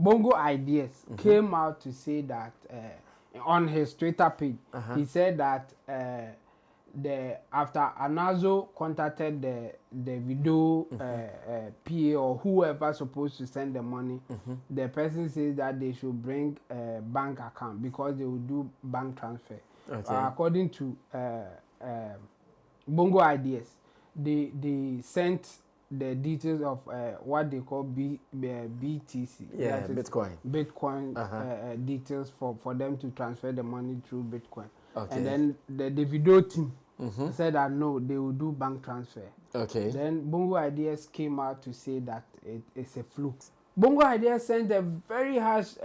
Bongo Ideas came out to say that on his Twitter page, he said that after Anazo contacted the video PA or whoever supposed to send the money, the person says that they should bring a bank account because they will do bank transfer. According to Bongo Ideas, they sent the details of what they call BTC. Yeah, Bitcoin details for them to transfer the money through Bitcoin. And then the video team said that no, they will do bank transfer. Then Bongo Ideas came out to say that it's a fluke. Bongo Ideas sent a very harsh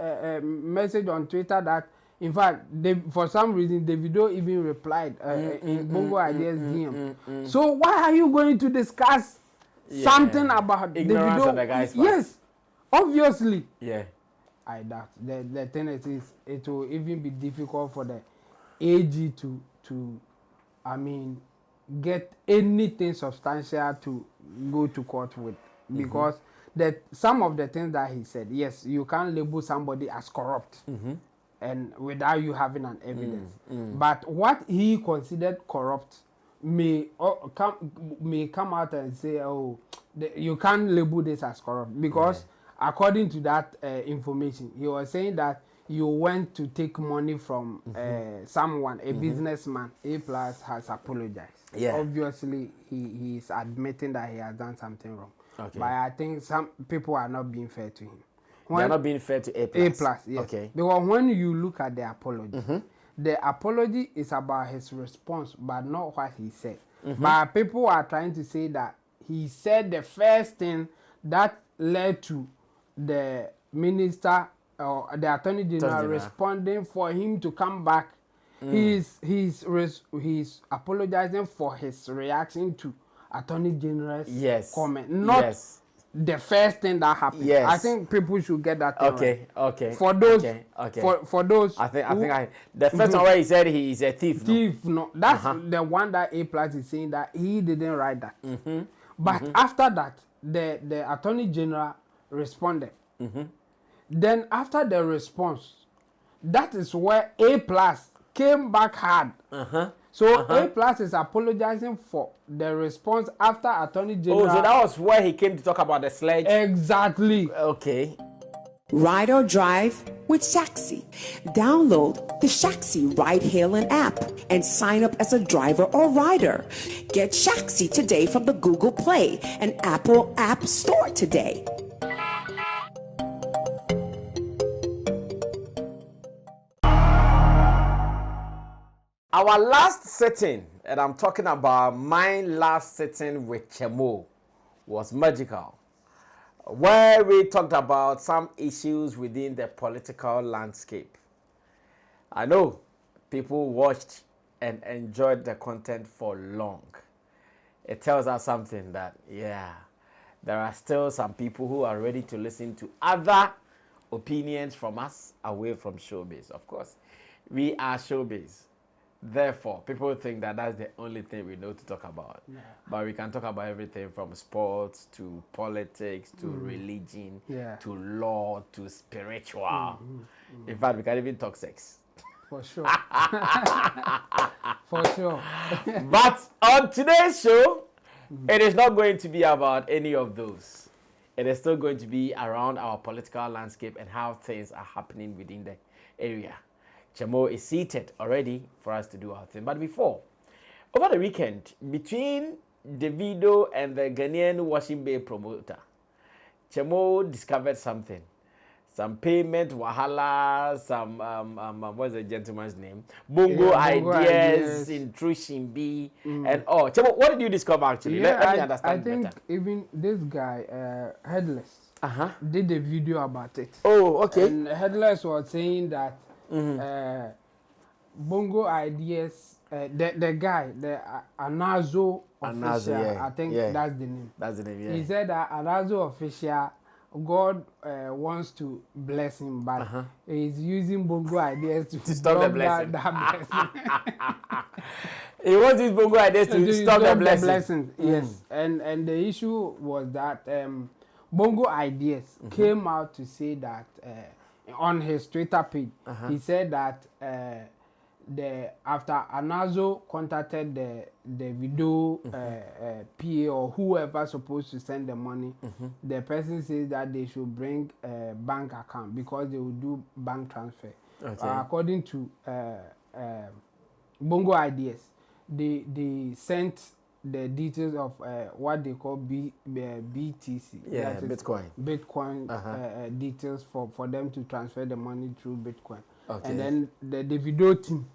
message on Twitter that, in fact, for some reason, Davido even replied in Bongo Ideas DM. So why are you going to discuss something about ignorance Davido? Of the guy's yes, obviously. Yeah. I doubt. The thing is, it will even be difficult for the AG to I mean, get anything substantial to go to court with, because some of the things that he said, yes, you can't label somebody as corrupt and without you having an evidence. But what he considered corrupt may come out and say, oh, you can't label this as corrupt, because according to that information, he was saying that you went to take money from someone, a businessman. A+ has apologized. Obviously, he is admitting that he has done something wrong. But I think some people are not being fair to him. They are not being fair to A+. A+, yes. Because when you look at the apology is about his response, but not what he said. But people are trying to say that he said the first thing that led to the minister or the Attorney General responding for him to come back. He's apologizing for his reaction to Attorney General's comment, not the first thing that happened. I think people should get that right. For those, for those, I think the first one where he said he is a thief. No, that's the one that A+ is saying that he didn't write that. But after that, the Attorney General responded. Then after the response, that is where A+ came back hard. So A+ is apologizing for the response after Attorney General. Oh, so that was where he came to talk about the sledge? Exactly. Ride or drive with Shaxi. Download the Shaxi ride-hailing app and sign up as a driver or rider. Get Shaxi today from the Google Play and Apple App Store today. Our last sitting, and I'm talking about my last sitting with Chemo, was magical, where we talked about some issues within the political landscape. I know people watched and enjoyed the content for long. It tells us something that, there are still some people who are ready to listen to other opinions from us away from showbiz. Of course, we are showbiz. Therefore, people think that that's the only thing we know to talk about. But we can talk about everything from sports to politics to religion to law to spiritual. In fact, we can even talk sex. For sure. For sure. But on today's show, it is not going to be about any of those. It is still going to be around our political landscape and how things are happening within the area. Chemo is seated already for us to do our thing. But before, over the weekend, between Davido and the Ghanaian Washing Bay promoter, Chemo discovered something. Some payment wahala, some, what's the gentleman's name? Bongo Ideas, intrusion B, and all. Chemo, what did you discover actually? Let me understand better. I think even this guy, Headless, did a video about it. Oh, okay. And Headless was saying that Bongo Ideas, the guy, the Anazo official, I think that's the name. That's the name, He said that Anazo official, God wants to bless him, but he's using Bongo Ideas to stop the blessing. That blessing. He wants these Bongo Ideas to stop the blessing. Yes, and the issue was that Bongo Ideas came out to say that on his Twitter page, he said that after Anazo contacted the video PA or whoever supposed to send the money, the person says that they should bring a bank account because they will do bank transfer. Okay. According to Bongo Ideas, they sent the details of what they call BTC. Yeah, Bitcoin. Bitcoin details for them to transfer the money through Bitcoin. Okay. And then the Davido team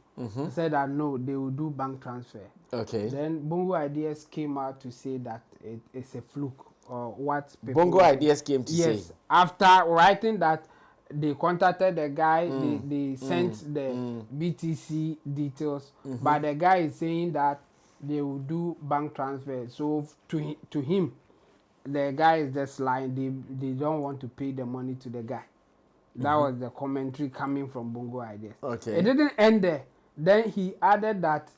said that no, they will do bank transfer. Okay. Then Bongo Ideas came out to say that it's a fluke or what people Bongo Ideas came to say. Yes, after writing that they contacted the guy, they sent the BTC details, but the guy is saying that they will do bank transfer. So to him, the guy is just lying. They don't want to pay the money to the guy. That was the commentary coming from Bongo Ideas. Okay. It didn't end there. Then he added that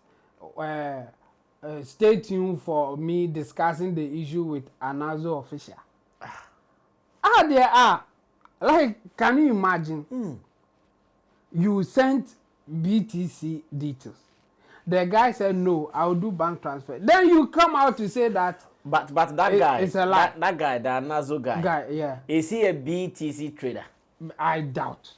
stay tuned for me discussing the issue with Anazo official. There are. Like, can you imagine? You sent BTC details. The guy said, no, I'll do bank transfer. Then you come out to say that. But that guy, it's a lie. That guy, the Anazo guy. Yeah. Is he a BTC trader? I doubt.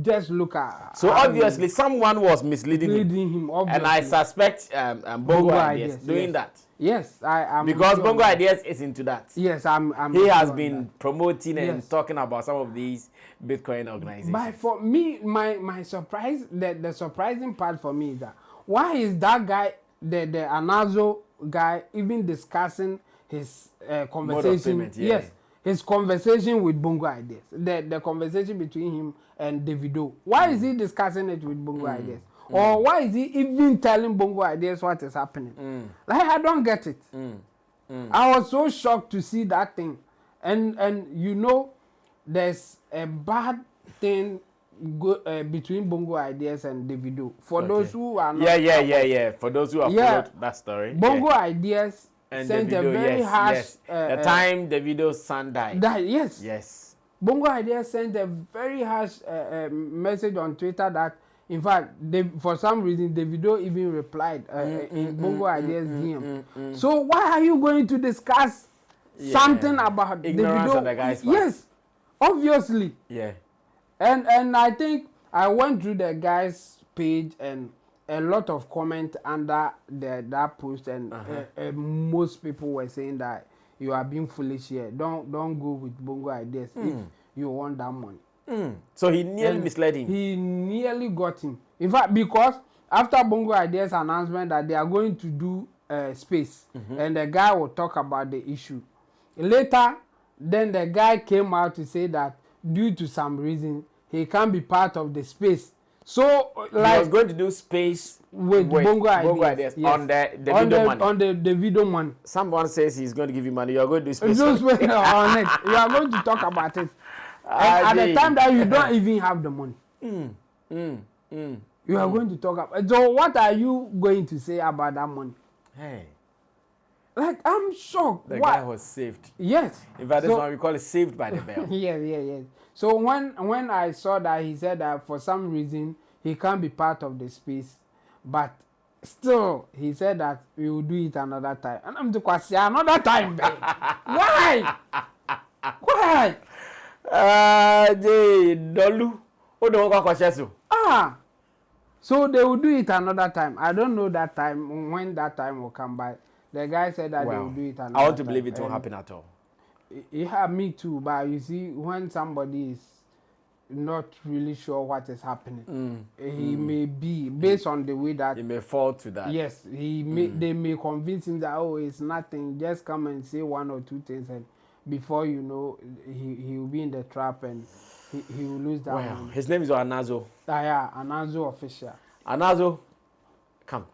Just look at. So obviously someone was misleading him. Obviously. And I suspect Bongo Ideas doing that. Yes, I'm because sure Bongo Ideas is into that. Yes, I'm he sure has been promoting and yes. talking about some of these Bitcoin organizations. But for me, my surprise, the surprising part for me is that why is that guy, the Anazo guy, even discussing his conversation? Payment, yeah. Yes, his conversation with Bongo Ideas, the conversation between him and Davido. Why is he discussing it with Bongo Ideas? Or why is he even telling Bongo Ideas what is happening? Like, I don't get it. I was so shocked to see that thing. And you know, there's a bad thing between Bongo Ideas and Davido. For those who are not... Yeah. For those who have followed that story. Bongo Ideas and sent Davido, a very harsh... Yes. The time Davido's son died. Yes. Yes. Bongo Ideas sent a very harsh message on Twitter that, in fact, for some reason, Davido even replied in Bongo Ideas DM. So why are you going to discuss something about ignorance Davido? On the guy's part? Yes, obviously. Yeah. And I think I went through the guy's page and a lot of comment under that post, and most people were saying that you are being foolish here. Don't go with Bongo Ideas if you want that money. So he nearly misled him. He nearly got him. In fact, because after Bongo Ideas announcement that they are going to do space, and the guy will talk about the issue. Later, then the guy came out to say that due to some reason, he can't be part of the space. So, like, he was going to do space with Bongo Ideas yes. On the Davido money. On the Davido money. Someone says he's going to give you money. You are going to do space. On it. You are going to talk about it. And at the time that you don't even have the money. You are going to talk about. So what are you going to say about that money? Hey. Like, I'm shocked. The guy was saved. Yes. In fact, this one we call it saved by the bell. Yes. So when I saw that, he said that for some reason he can't be part of the space, but still he said that we will do it another time. And I'm to say another time, babe. Why? Why? Dolu. So they will do it another time. I don't know that time, when that time will come by. The guy said that they will do it another time. I want to believe it won't happen at all. Yeah, me too. But you see, when somebody is not really sure what is happening, he may be, based on the way that... He may fall to that. Yes, they may convince him that, oh, it's nothing. Just come and say one or two things, and before you know, he will be in the trap, and he will lose that money. His name is Anazo. Yeah, Anazo official. Anazo, come,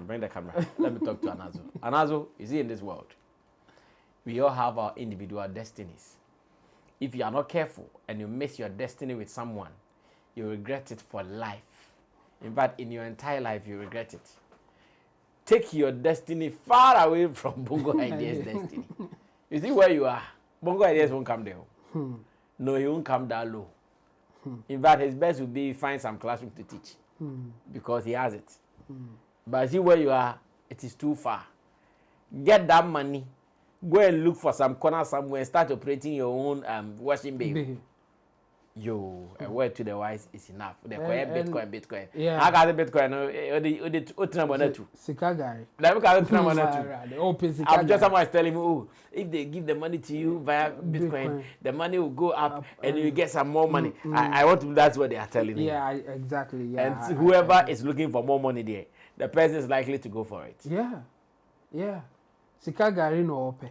bring the camera. Let me talk to Anazo. Anazo, is he in this world? We all have our individual destinies. If you are not careful and you miss your destiny with someone, you regret it for life. In fact, in your entire life, you regret it. Take your destiny far away from Bongo Ideas' destiny. You see where you are. Bongo Ideas won't come there. No, he won't come that low. In fact, his best would be find some classroom to teach because he has it. But see where you are, it is too far. Get that money, go and look for some corner somewhere, start operating your own washing baby. Yo, a word to the wise is enough. They call Bitcoin. Yeah. I got the Bitcoin. Sikagari. I'm just someone telling me, oh, if they give the money to you via Bitcoin, the money will go up and you get some more money. I want to, that's what they are telling me. Yeah, exactly. Yeah. And whoever is looking for more money there, the person is likely to go for it. Yeah. Sikagari no open.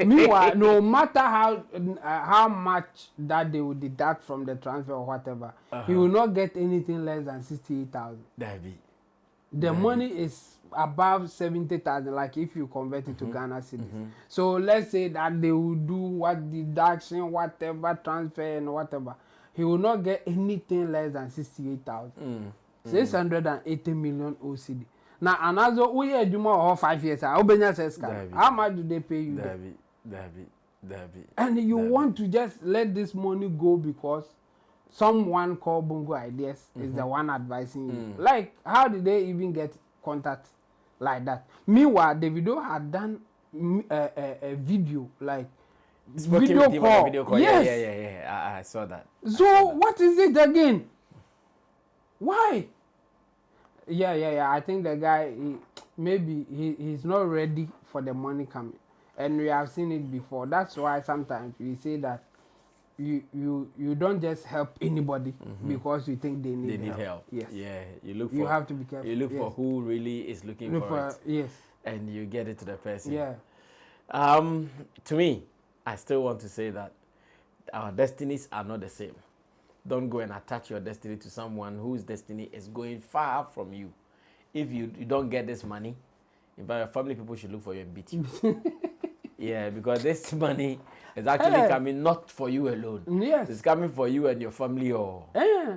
Meanwhile, no matter how much that they will deduct from the transfer or whatever, he will not get anything less than 68,000. The money is above 70,000, like if you convert it to Ghana cedis. So let's say that they will do what deduction, whatever transfer and whatever. He will not get anything less than 68,000. 680 million OCD. Now another we are doing more 5 years. How much do they pay you? And you want to just let this money go because someone called Bongo Ideas is the one advising you. Like, how did they even get contact like that? Meanwhile, Davido had done a video, like video call. Yes. Yeah. I saw that. So what is it again? Why? Yeah. I think the guy, he's not ready for the money coming. And we have seen it before. That's why sometimes we say that you don't just help anybody because you think they need help. Yes. Yeah. You have to be careful. You look for who really is looking for it. Yes. And you get it to the person. Yeah. To me, I still want to say that our destinies are not the same. Don't go and attach your destiny to someone whose destiny is going far from you. If you don't get this money, in fact, your family people should look for you and beat you. Yeah, because this money is actually coming not for you alone. Yes. It's coming for you and your family or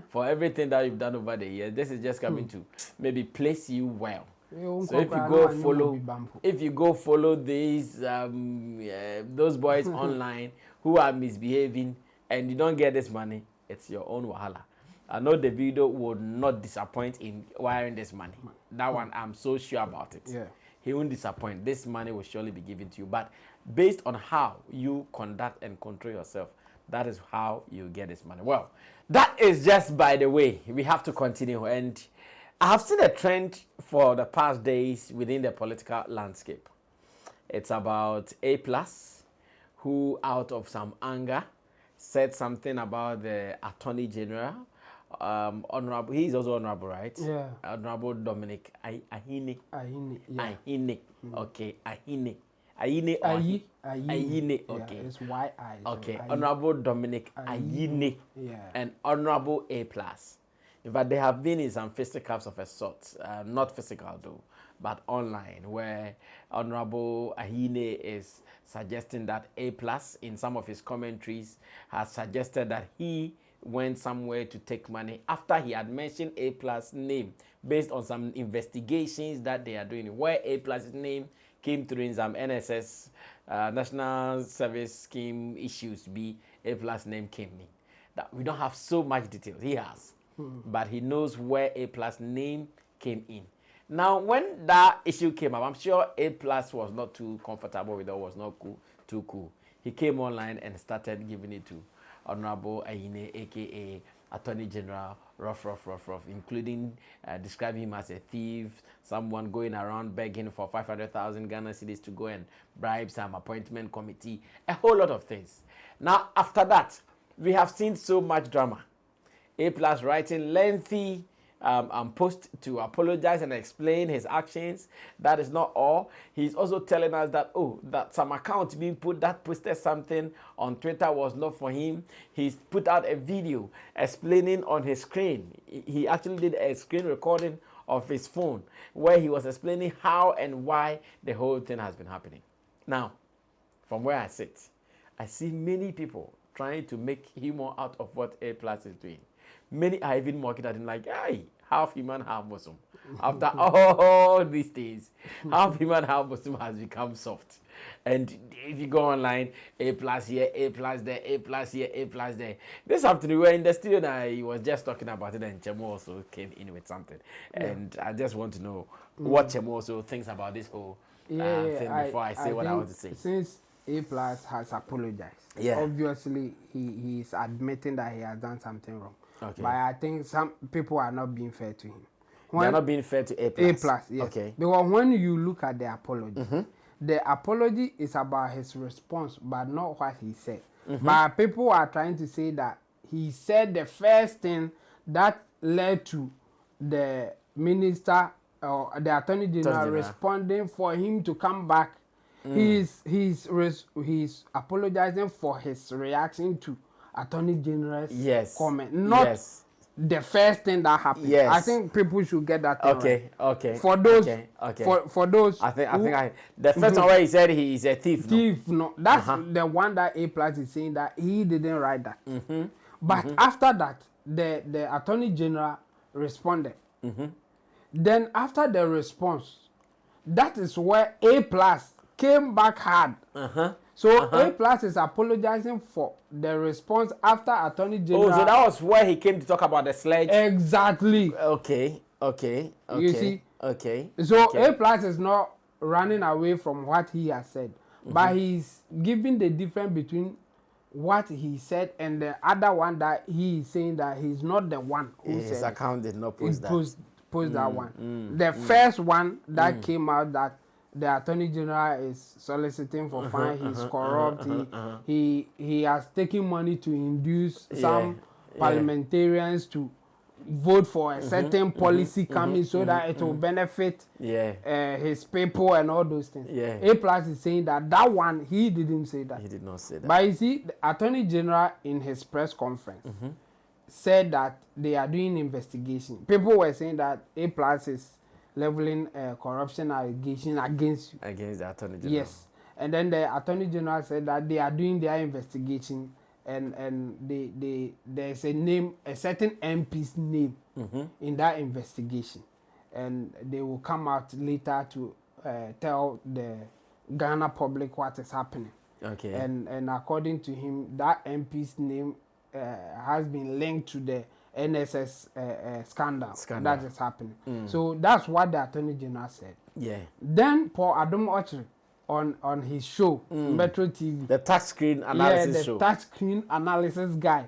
for everything that you've done over the years. This is just coming to maybe place you well. So if you go follow these those boys online who are misbehaving and you don't get this money, it's your own wahala. I know Davido would not disappoint in wiring this money. That one, I'm so sure about it. Yeah. He won't disappoint. This money will surely be given to you. But based on how you conduct and control yourself, that is how you get this money. Well, that is just by the way. We have to continue. And I have seen a trend for the past days within the political landscape. It's about A+, who out of some anger said something about the Attorney General. Honorable, he's also honorable, right? Yeah. Honorable Dominic Ahine. Yeah. Ahine. Okay, Ahine. Okay. It's Y-I. Okay, Honorable Dominic Ahine. Yeah. And Honorable A+. In fact, they have been in some fisticuffs of a sort, not physical though, but online, where Honorable Ahine is suggesting that A+, in some of his commentaries, has suggested that he went somewhere to take money after he had mentioned A+ name based on some investigations that they are doing, where A+'s name came through in some NSS National Service Scheme issues. A+ name came in. That we don't have so much details. He has, but he knows where A+ name came in. Now, when that issue came up, I'm sure A+ was not too comfortable with it, was not too cool. He came online and started giving it to Honorable Ahine, aka Attorney General, rough, including describing him as a thief, someone going around begging for 500,000 Ghana cedis to go and bribe some appointment committee, a whole lot of things. Now, after we have seen so much drama. A+ writing lengthy post to apologize and explain his actions. That is not all. He's also telling us that, that some account being that posted something on Twitter was not for him. He's put out a video explaining on his screen. He actually did a screen recording of his phone where he was explaining how and why the whole thing has been happening. Now, from where I sit, I see many people trying to make humor out of what A+ is doing. Many are even mocking at him like, hey, half human, half Muslim. after all these days, how human, how Muslim has become soft. And if you go online, A plus here, A plus there, A plus here, A plus there. This afternoon, we were in the studio and he was just talking about it, and Chemo also came in with something. And I just want to know what Chemo also thinks about this whole thing before I say what I want to say. Since A plus has apologized, Yeah. obviously he is admitting that he has done something wrong. Okay. But I think some people are not being fair to him. They're not being fair to A plus. A plus, yes. Okay. Because when you look at the apology, the apology is about his response, but not what he said. But people are trying to say that he said the first thing that led to the minister or the attorney general responding for him to come back. He's apologizing for his reaction to attorney general's comment, not the first thing that happened. Yes. I think people should get that thing right. Okay. For those, for those, I think the first one where he said he is a thief. No, that's the one that A plus is saying that he didn't write that. But after that, the attorney general responded. Then after the response, that is where A plus came back hard. So A plus is apologizing for the response after attorney general. Oh, so that was where he came to talk about the sledge. Exactly. Okay. You see. Okay. So A plus is not running away from what he has said, but he's giving the difference between what he said and the other one that he is saying that he's not the one who his said account did not post that. Post that one. The first one that came out that the attorney general is soliciting for fine. He's corrupt. He has taken money to induce some parliamentarians to vote for a certain policy coming so that it will benefit his people and all those things. A plus is saying that one he didn't say that. He did not say that. But you see, the attorney general in his press conference said that they are doing investigation. People were saying that A plus is leveling corruption allegation against you. Against the attorney general. Yes. And then the attorney general said that they are doing their investigation and there's a certain MP's name in that investigation. And they will come out later to tell the Ghana public what is happening. Okay. And according to him, that MP's name has been linked to the NSS scandal that is happening. So that's what the attorney general said. Yeah. Then Paul Adam Ochre on his show, Metro TV, the touchscreen analysis show. The touchscreen analysis guy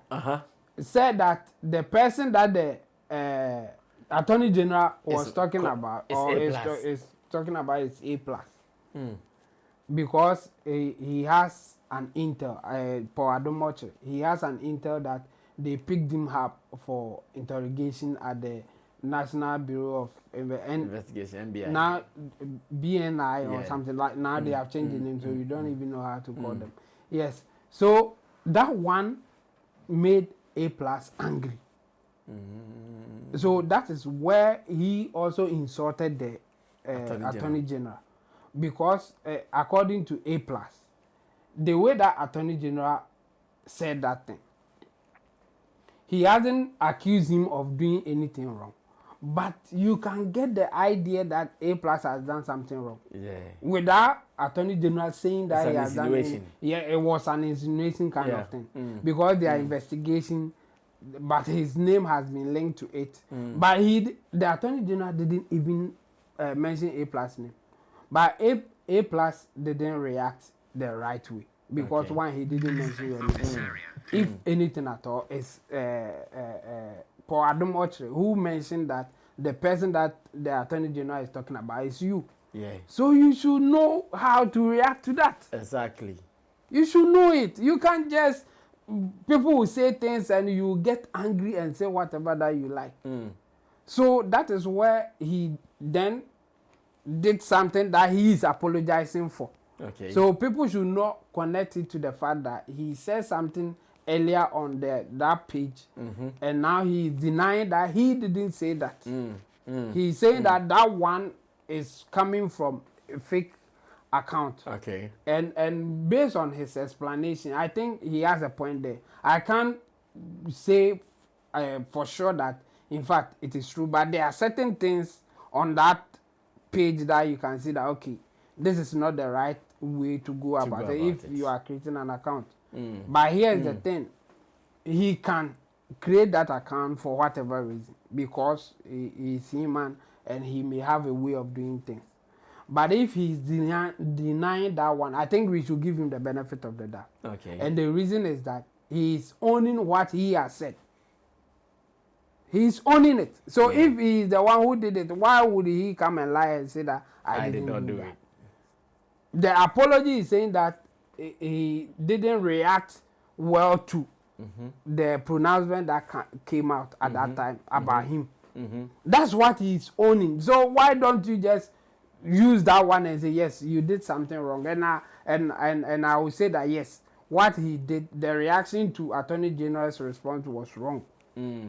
said that the person that the attorney general was talking about is talking about is A plus. Because he has an intel, Paul Adam Ochre, he has an intel that they picked him up for interrogation at the National Bureau of Investigation, NBI. Now BNI or something like. Now they have changed the name, so you don't even know how to call them. Yes. So that one made A plus angry. So that is where he also insulted the attorney general, because according to A plus, the way that attorney general said that thing, he hasn't accused him of doing anything wrong, but you can get the idea that A plus has done something wrong. Yeah. Without attorney general saying that he has done it. Yeah, it was an insinuation kind of thing, because their investigation, but his name has been linked to it. But the attorney general didn't even mention A plus name, but A plus didn't react the right way. Because one, he didn't mention your name. If anything at all, it's Paul Adam Ochre who mentioned that the person that the attorney general is talking about is you. Yeah. So you should know how to react to that. Exactly. You should know it. You can't just, people will say things and you get angry and say whatever that you like. So that is where he then did something that he is apologizing for. Okay. So people should not connect it to the fact that he said something earlier on that page, and now he is denying that he didn't say that. He's saying that one is coming from a fake account. Okay. And based on his explanation, I think he has a point there. I can't say for sure that in fact it is true, but there are certain things on that page that you can see that, okay, this is not the right way to go about it if you are creating an account. But here's the thing, he can create that account for whatever reason, because he is human and he may have a way of doing things. But if he's denying that one, I think we should give him the benefit of the doubt. Okay. And the reason is that he is owning what he has said. He's owning it. So if he is the one who did it, why would he come and lie and say that I did not do it? The apology is saying that he didn't react well to the pronouncement that came out at that time about him. That's what he's owning. So why don't you just use that one and say, yes, you did something wrong? And I will say that, yes, what he did, the reaction to Attorney General's response was wrong.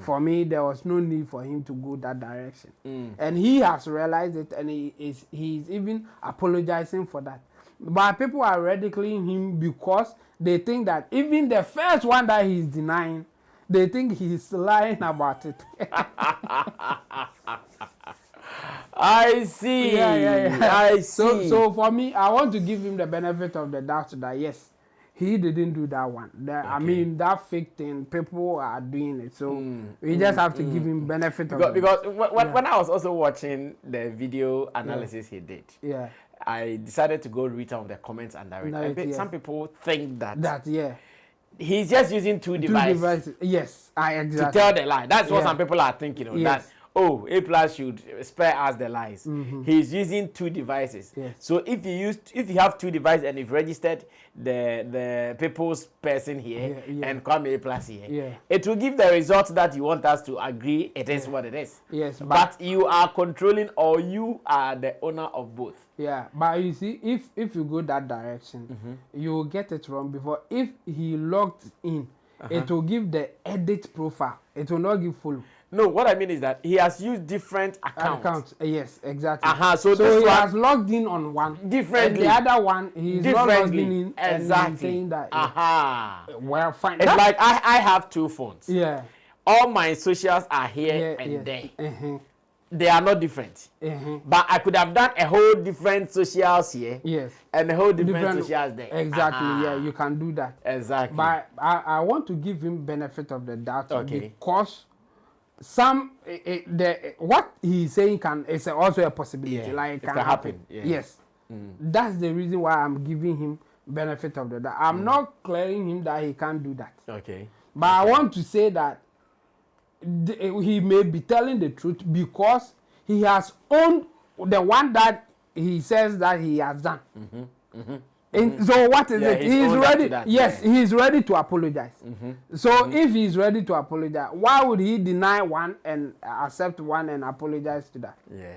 For me, there was no need for him to go that direction. And he has realized it, and he's even apologizing for that. But people are ridiculing him because they think that even the first one that he's denying, they think he's lying about it. I see. I see. So for me, I want to give him the benefit of the doubt that, yes, he didn't do that one. I mean, that fake thing, people are doing it. So we just have to give him benefit of it. Because when I was also watching the video analysis he did, I decided to go read some of the comments under it. Some people think that he's just using two devices. Yes, exactly. To tell the lie. That's what some people are thinking. That A+ should spare us the lies. He's using two devices. So if you have two devices and you've registered the people's person here and come A+ here, it will give the result that you want us to agree it is what it is. Yes, but you are controlling, or you are the owner of both. Yeah, but you see, if you go that direction, you will get it wrong. Before, if he logged in, it will give the edit profile. It will not give follow. No, what I mean is that he has used different accounts. Yes, exactly. So he has logged in on one differently. And the other one, he's not logged in. Exactly. And saying that. Well, fine. It's like I have two phones. Yeah. All my socials are here and there. They are not different. But I could have done a whole different socials here. Yes. And a whole different socials there. Exactly. Yeah, you can do that. Exactly. But I want to give him benefit of the doubt because what he's saying is also a possibility. Like it can happen. Yes. That's the reason why I'm giving him benefit of the doubt. I'm not clearing him that he can't do that. Okay. But I want to say that he may be telling the truth because he has owned the one that he says that he has done. And so what is it? He's ready. Yes, he's ready to apologize. So if he's ready to apologize, why would he deny one and accept one and apologize to that? Yeah.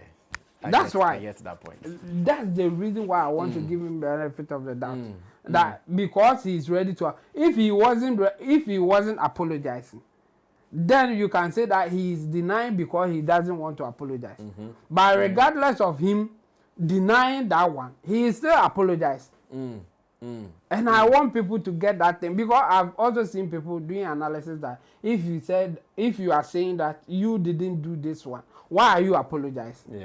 That's why. I get to that point. That's the reason why I want to give him benefit of the doubt. That because he's ready to. If he wasn't apologizing, then you can say that he is denying because he doesn't want to apologize. But regardless of him denying that one, he is still apologized. And I want people to get that thing, because I've also seen people doing analysis that if you are saying that you didn't do this one, why are you apologizing?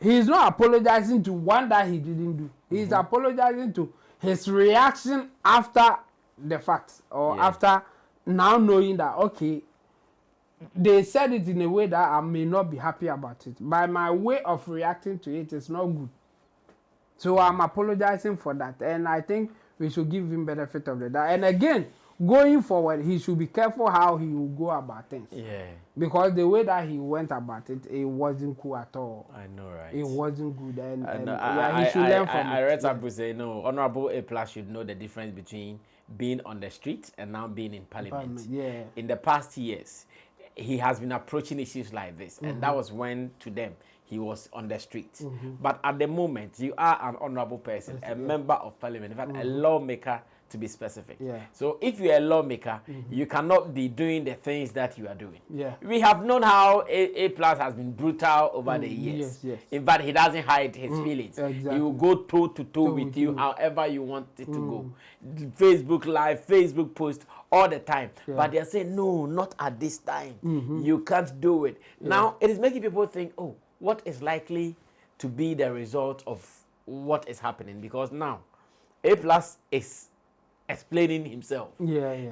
He's not apologizing to one that he didn't do. He's apologizing to his reaction after the fact, or after now knowing that, okay, they said it in a way that I may not be happy about it. But my way of reacting to it is not good. So I'm apologizing for that. And I think we should give him benefit of the doubt. And again, going forward, he should be careful how he will go about things. Because the way that he went about it, it wasn't cool at all. I know, right? It wasn't good. And he should learn from it. I read some people say, no, Honorable A+ should know the difference between being on the street and now being in Parliament. In the past years, he has been approaching issues like this, and that was when, to them, he was on the street. But at the moment, you are an honorable person, a member of Parliament, in fact, a lawmaker, to be specific. So if you're a lawmaker, you cannot be doing the things that you are doing. We have known how A+ has been brutal over the years. In fact, he doesn't hide his feelings. He will go toe to toe with you, however you want it to go. Facebook Live, Facebook post, all the time. But they're saying, no, not at this time. You can't do it. Now, it is making people think, oh, what is likely to be the result of what is happening, because now A Plus is explaining himself.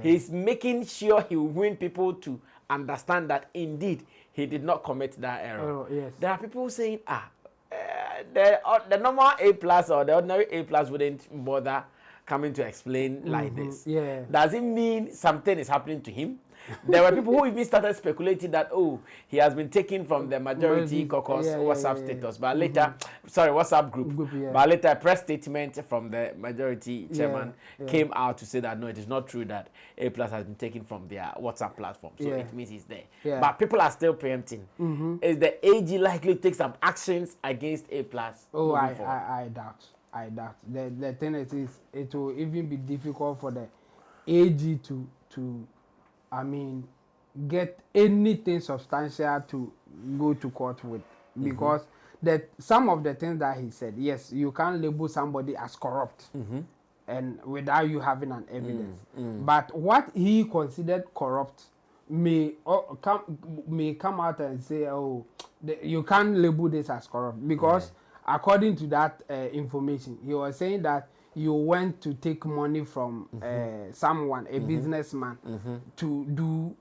He's making sure he will win people to understand that indeed he did not commit that error. There are people saying, the normal A Plus or the ordinary A Plus wouldn't bother coming to explain like this. Does it mean something is happening to him? There were people who even started speculating that, oh, he has been taken from the majority caucus WhatsApp status, but later, WhatsApp group, but later a press statement from the majority chairman came out to say that no, it is not true that A Plus has been taken from their WhatsApp platform, so it means he's there. But people are still preempting. Is the AG likely to take some actions against A Plus? Oh, I doubt. The thing is, it will even be difficult for the AG to get anything substantial to go to court with, because some of the things that he said, yes, you can't label somebody as corrupt and without you having an evidence. But what he considered corrupt may come out and say, oh, you can't label this as corrupt, because according to that information, he was saying that you went to take money from someone, a businessman, to do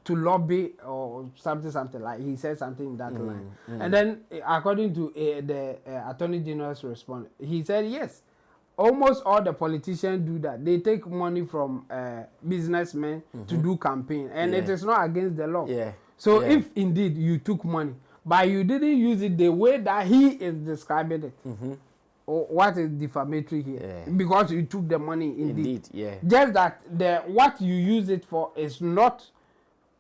to lobby or something like. He said something in that line. And then, according to the Attorney General's response, he said yes, almost all the politicians do that. They take money from businessmen to do campaign, and it is not against the law. So if indeed you took money, but you didn't use it the way that he is describing it, what is defamatory here? Because you took the money indeed. Just that what you use it for is not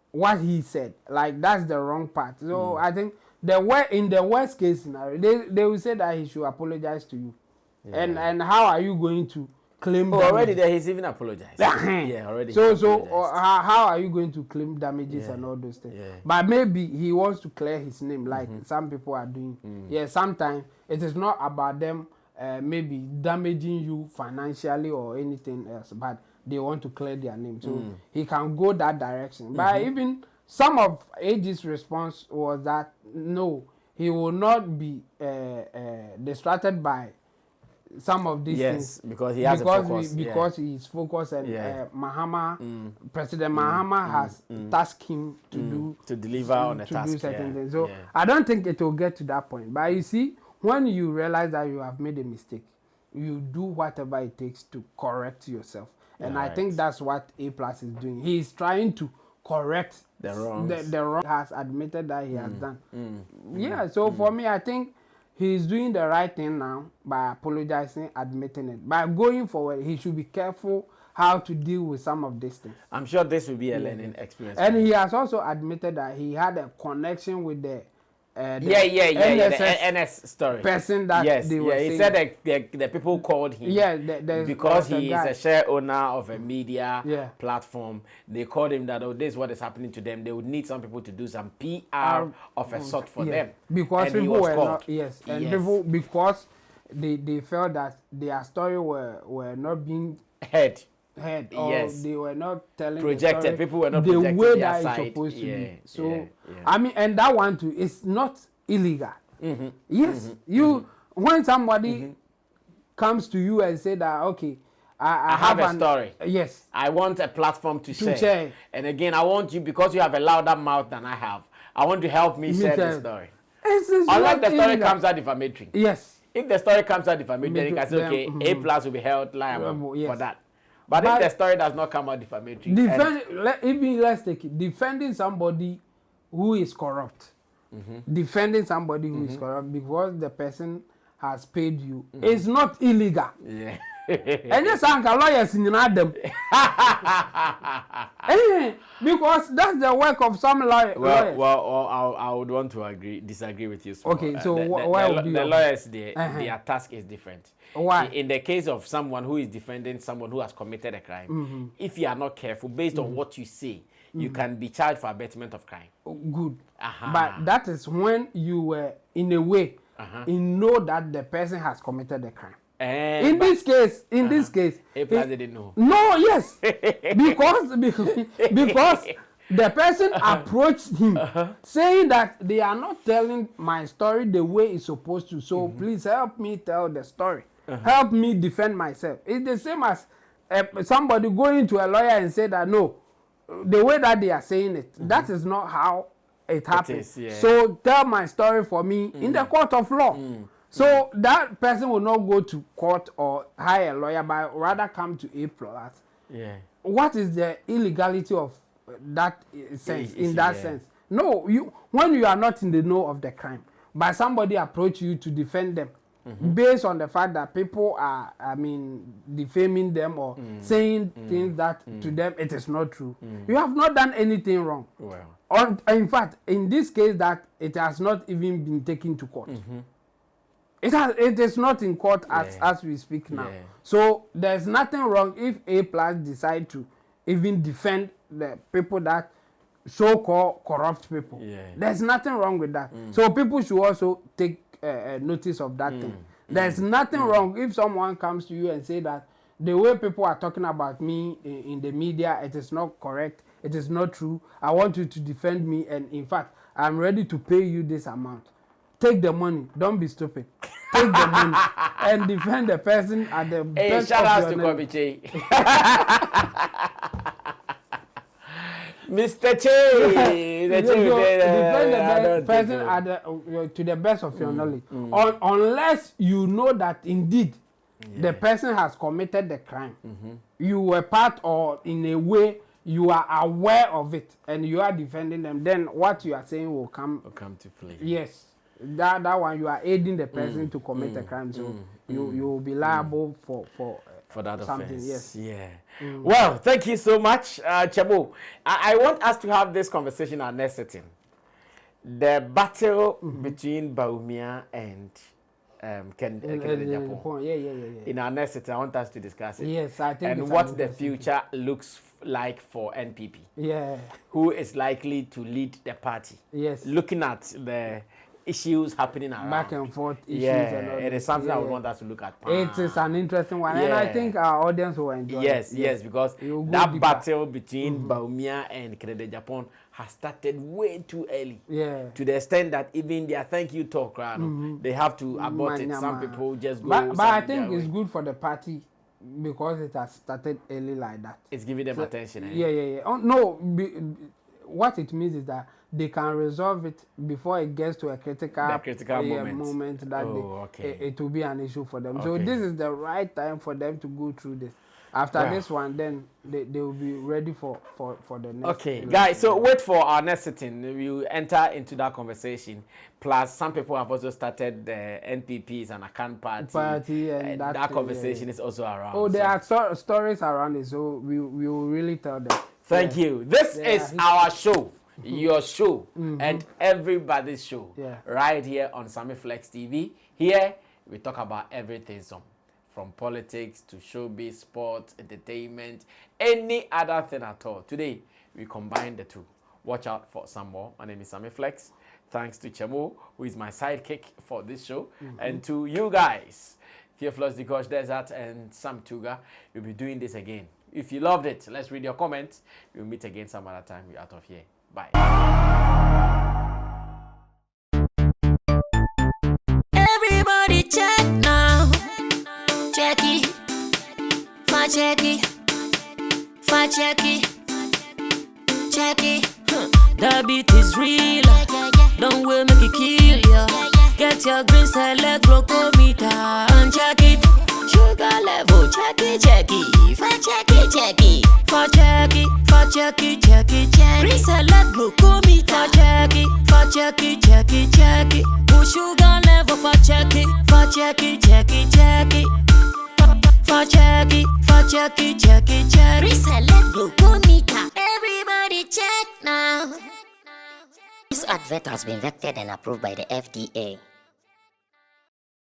what he said. Like, that's the wrong part. So I think in the worst case scenario, they will say that he should apologize to you. And how are you going to claim damages? Already there he's even apologized. Already. So how are you going to claim damages and all those things? But maybe he wants to clear his name, like some people are doing. Sometimes it is not about them maybe damaging you financially or anything else, but they want to clear their name. So he can go that direction. But even some of AG's response was that no, he will not be distracted by some of these things, because he has a focus. Because he is focused, and Mahama, President Mahama has tasked him to deliver on a task. Do certain things. So I don't think it will get to that point. But you see, when you realize that you have made a mistake, you do whatever it takes to correct yourself. And I think that's what A Plus is doing. He is trying to correct the wrongs. The wrong has admitted that he has done. So for me, I think he's doing the right thing now by apologizing, admitting it. But going forward, he should be careful how to deal with some of these things. I'm sure this will be a learning experience. And he has also admitted that he had a connection with the NS story person that they were saying. He said that the people called him because he is a share owner of a media platform. They called him that, oh, this is what is happening to them. They would need some people to do some PR of a sort for them, because and people were not people, because they felt that their story were not being heard. Or they were not telling projected. The story people were not the projecting way their that side. It's supposed to be. So I mean, and that one too is not illegal. When somebody comes to you and say that, okay, I have a story. Yes. I want a platform to share. And again, I want you, because you have a louder mouth than I have, I want to help me share the story. Unless the story comes out defamatory. Yes. If the story comes out defamatory, then you can say, okay, A Plus will be held liable for that. But if the story does not come out defamatory, let's take it. Defending somebody who is corrupt, defending somebody who is corrupt because the person has paid you is not illegal. And yes, uncle lawyers in them. Because that's the work of some lawyers. Well, I would want to disagree with you. Okay, so the lawyers, their task is different. Why? In the case of someone who is defending someone who has committed a crime, if you are not careful, based on what you say, you can be charged for abetment of crime. Good. But that is when you were, in a way, you know that the person has committed a crime. In this case, A Plus didn't know. No, yes, because the person approached him saying that they are not telling my story the way it's supposed to. So please help me tell the story. Help me defend myself. It's the same as somebody going to a lawyer and say that no, the way that they are saying it, that is not how it happened. So tell my story for me in the court of law. So that person will not go to court or hire a lawyer, but rather come to A+. Yeah. What is the illegality of that sense? In that sense, no. When you are not in the know of the crime, but somebody approach you to defend them, based on the fact that people are, defaming them or saying things that to them it is not true. You have not done anything wrong. Well, in fact, in this case, that it has not even been taken to court. It is not in court as we speak now. So there's nothing wrong if A+ decide to even defend the people that so-called corrupt people. There's nothing wrong with that. So people should also take notice of that thing. There's nothing wrong if someone comes to you and say that the way people are talking about me in the media, it is not correct, it is not true. I want you to defend me, and in fact, I'm ready to pay you this amount. Take the money. Don't be stupid. Take the money and defend the person at the best shout out to knowledge. Mr. Che. Defend the person at to the best of your knowledge. Unless you know that indeed the person has committed the crime. You were part, or in a way you are aware of it and you are defending them, then what you are saying will come to play. Yes. That one, you are aiding the person to commit a crime, so you will be liable for that something. Offense. Yes. Yeah. Well, thank you so much, Chemo. I want us to have this conversation at next sitting. The battle between Baumia and Kennedy Japan. Yeah. In our next sitting, I want us to discuss it. Yes, I think. And what the future looks like for NPP. Yeah. Who is likely to lead the party? Yes. Looking at the issues happening around. Back and forth issues. Yeah, it is something I would want us to look at. It is an interesting one, and I think our audience will enjoy it. Yes, because that battle between Baumia and Kennedy Japan has started way too early. Yeah. To the extent that even their thank you talk, they have to abort it. Some people just go. But I think it's good for the party because it has started early like that. It's giving them attention. Yeah. Oh, no, what it means is that they can resolve it before it gets to a critical moment that it will be an issue for them. So this is the right time for them to go through this. After this one, then they will be ready for the next. Okay, guys, so wait for our next sitting. We will enter into that conversation. Plus, some people have also started the NPPs and account party and that conversation is also around. Oh, there are stories around it, so we will really tell them. Thank you. This is our show. Your show and everybody's show right here on Sammy Flex TV. Here we talk about everything, from politics to showbiz, sports, entertainment, any other thing at all. Today we combine the two. Watch out for some more. My name is Sammy Flex. Thanks to Chemo, who is my sidekick for this show, and to you guys, Theophilus Dikosh Desert and Sam Tuga. We'll be doing this again. If you loved it, let's read your comments. We'll meet again some other time. We're out of here. Bye. Everybody check now. Check it. Check it. Check it. Check it. The beat is real. Don't wait, make it kill ya. Get your green select glucometer and check it. Sugar level, check it. Check it. Check it. Check it. Green select glucometer. Check it. Push sugar level for check it. Check it. Reselect glucometer. Everybody check now. This advert has been vetted and approved by the FDA.